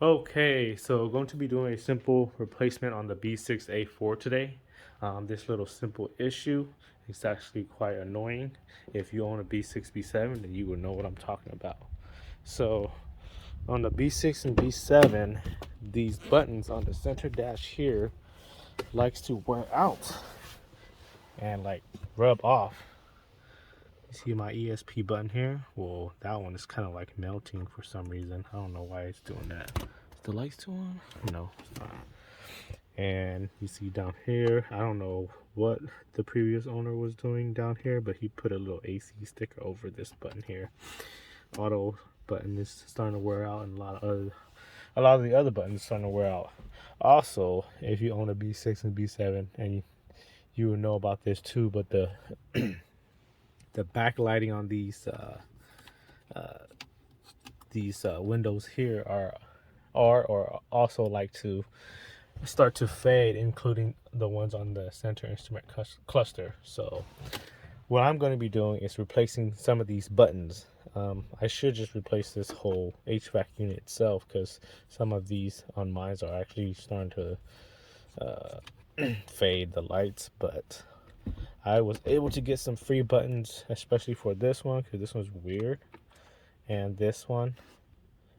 Okay, so going to be doing a simple replacement on the B6 A4 today. This little simple issue is actually quite annoying. If you own a B6 B7, then you will know what I'm talking about. So on the B6 and B7, these buttons on the center dash here likes to wear out and like rub off. You see my ESP button here? Well, that one is kind of like melting for some reason. I don't know why it's doing that. Is the lights still on? No, it's not. And you see down here, I don't know what the previous owner was doing down here, but he put a little AC sticker over this button here. Auto button is starting to wear out, and a lot of the other buttons are starting to wear out. Also, if you own a B6 and B7, and you will know about this too, but the the backlighting on these windows here are or also like to start to fade, including the ones on the center instrument cluster. So what I'm going to be doing is replacing some of these buttons. I should just replace this whole HVAC unit itself, because some of these on mine are actually starting to fade the lights, but I was able to get some free buttons, especially for this one, because this one's weird, and this one,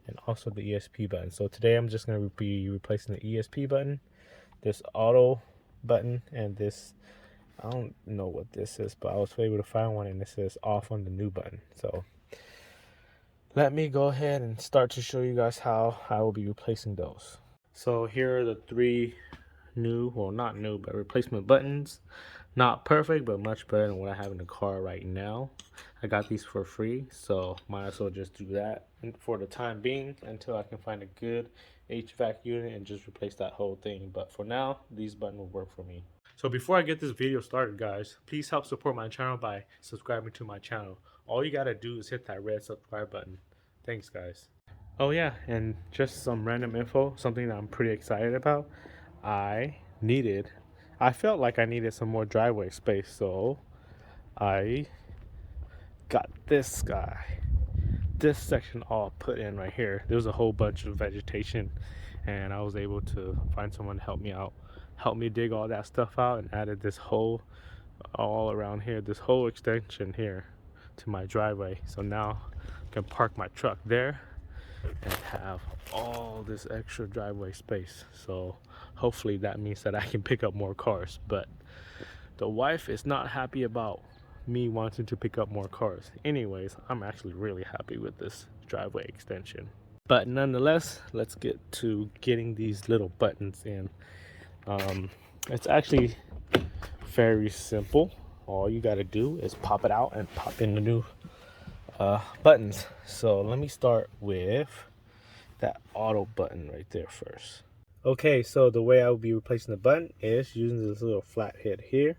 and also the ESP button. So today I'm just going to be replacing the ESP button, this auto button, and this, I don't know what this is, but I was able to find one, and it says off on the new button. So let me go ahead and start to show you guys how I will be replacing those. So here are the three new, well, not new, but replacement buttons. Not perfect, but much better than what I have in the car right now. I got these for free, so might as well just do that for the time being until I can find a good HVAC unit and just replace that whole thing. But for now, these buttons will work for me. So before I get this video started, guys, please help support my channel by subscribing to my channel. All you gotta do is hit that red subscribe button. Thanks, guys. Oh yeah, and just some random info, something that I'm pretty excited about. I felt like I needed some more driveway space, so I got this section all put in right here. There was a whole bunch of vegetation, and I was able to find someone to help me dig all that stuff out, and added this whole, all around here, this whole extension here to my driveway. So now I can park my truck there and have all this extra driveway space. So hopefully that means that I can pick up more cars, but the wife is not happy about me wanting to pick up more cars. Anyways, I'm actually really happy with this driveway extension. But nonetheless, let's get to getting these little buttons in. It's actually very simple. All you got to do is pop it out and pop in the new buttons. So let me start with that auto button right there first. Okay, so the way I will be replacing the button is using this little flat head here.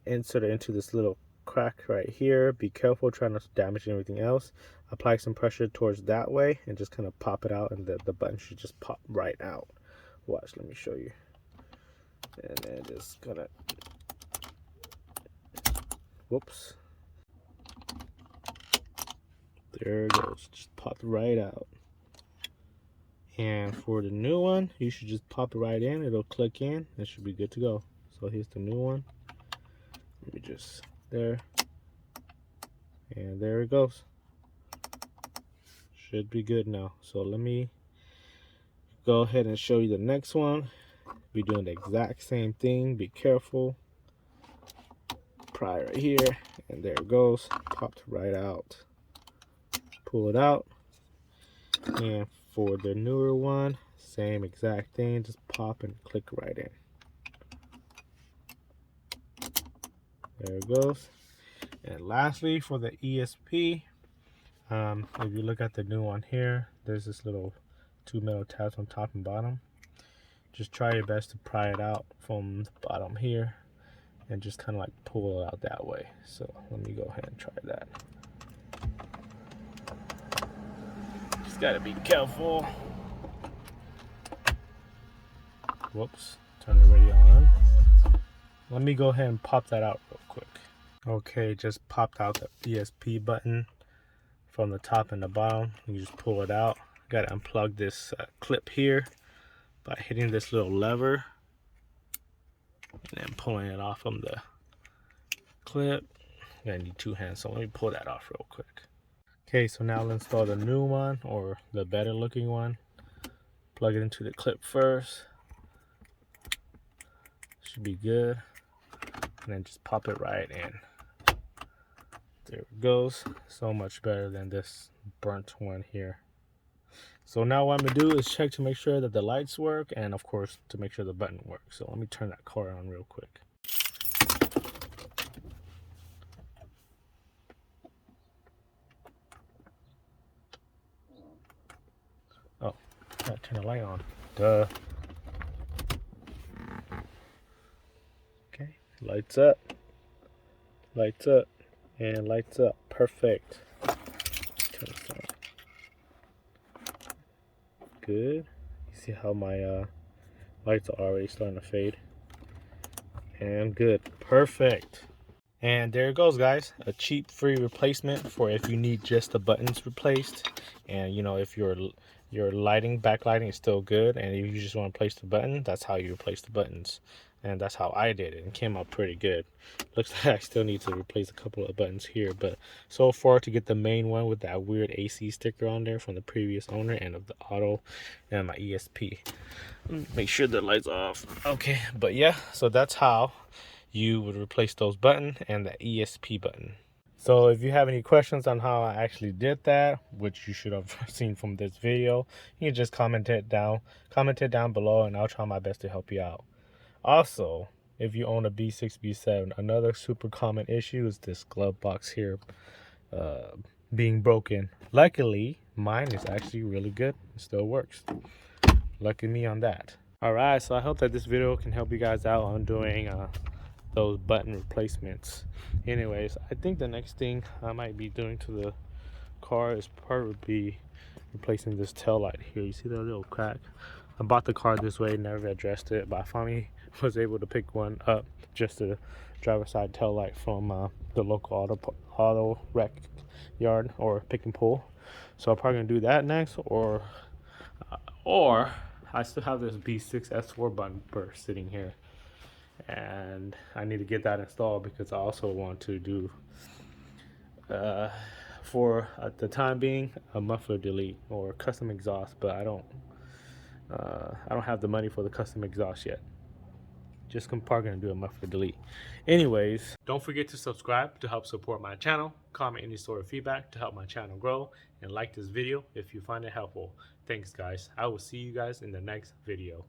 Insert it into this little crack right here. Be careful, try not to damage anything else. Apply some pressure towards that way and just kind of pop it out, and the button should just pop right out. Watch, let me show you. And then just gonna, whoops. There it goes, just popped right out. And for the new one, you should just pop it right in. It'll click in. It should be good to go. So here's the new one. Let me just, there. And there it goes. Should be good now. So let me go ahead and show you the next one. Be doing the exact same thing. Be careful. Pry right here. And there it goes. Popped right out. Pull it out. And for the newer one, same exact thing, just pop and click right in. There it goes. And lastly, for the ESP, if you look at the new one here, there's this little two metal tabs on top and bottom. Just try your best to pry it out from the bottom here and just kind of like pull it out that way. So let me go ahead and try that. Just gotta be careful. Whoops, turn the radio on. Let me go ahead and pop that out real quick. Okay, just popped out the ESP button from the top and the bottom. You just pull it out Got to unplug this clip here by hitting this little lever and then pulling it off from the clip. I'm gonna need two hands, so let me pull that off real quick. Okay, so now let's install the new one, or the better looking one. Plug it into the clip first. Should be good. And then just pop it right in. There it goes. So much better than this burnt one here. So now what I'm gonna do is check to make sure that the lights work, and of course to make sure the button works. So let me turn that car on real quick. Oh, gotta turn the light on. Duh. Okay, lights up, and lights up. Perfect. Turn this on. Good. You see how my lights are already starting to fade. And good. Perfect. And there it goes, guys. A cheap free replacement for if you need just the buttons replaced. And you know, if your lighting, backlighting is still good, and if you just want to place the button, that's how you replace the buttons. And that's how I did it, and it came out pretty good. Looks like I still need to replace a couple of buttons here, but so far, to get the main one with that weird AC sticker on there from the previous owner, and of the auto and my ESP. Make sure the light's off. Okay, but yeah, so that's how you would replace those buttons and the ESP button. So if you have any questions on how I actually did that, which you should have seen from this video, you can just comment it down below, and I'll try my best to help you out. Also, if you own a B6, B7, another super common issue is this glove box here being broken. Luckily, mine is actually really good. It still works. Lucky me on that. Alright, so I hope that this video can help you guys out on doing those button replacements. Anyways, I think the next thing I might be doing to the car is probably replacing this tail light here. You see that little crack? I bought the car this way, never addressed it, but I finally was able to pick one up, just a driver's side tail light from the local auto wreck yard or pick and pull. So I'm probably gonna do that next, or I still have this B6 S4 bumper sitting here, and I need to get that installed because I also want to do for at the time being a muffler delete or custom exhaust, but I don't have the money for the custom exhaust yet. Just probably gonna do a muffler delete. Anyways, don't forget to subscribe to help support my channel, comment any sort of feedback to help my channel grow, and like this video if you find it helpful. Thanks guys. I will see you guys in the next video.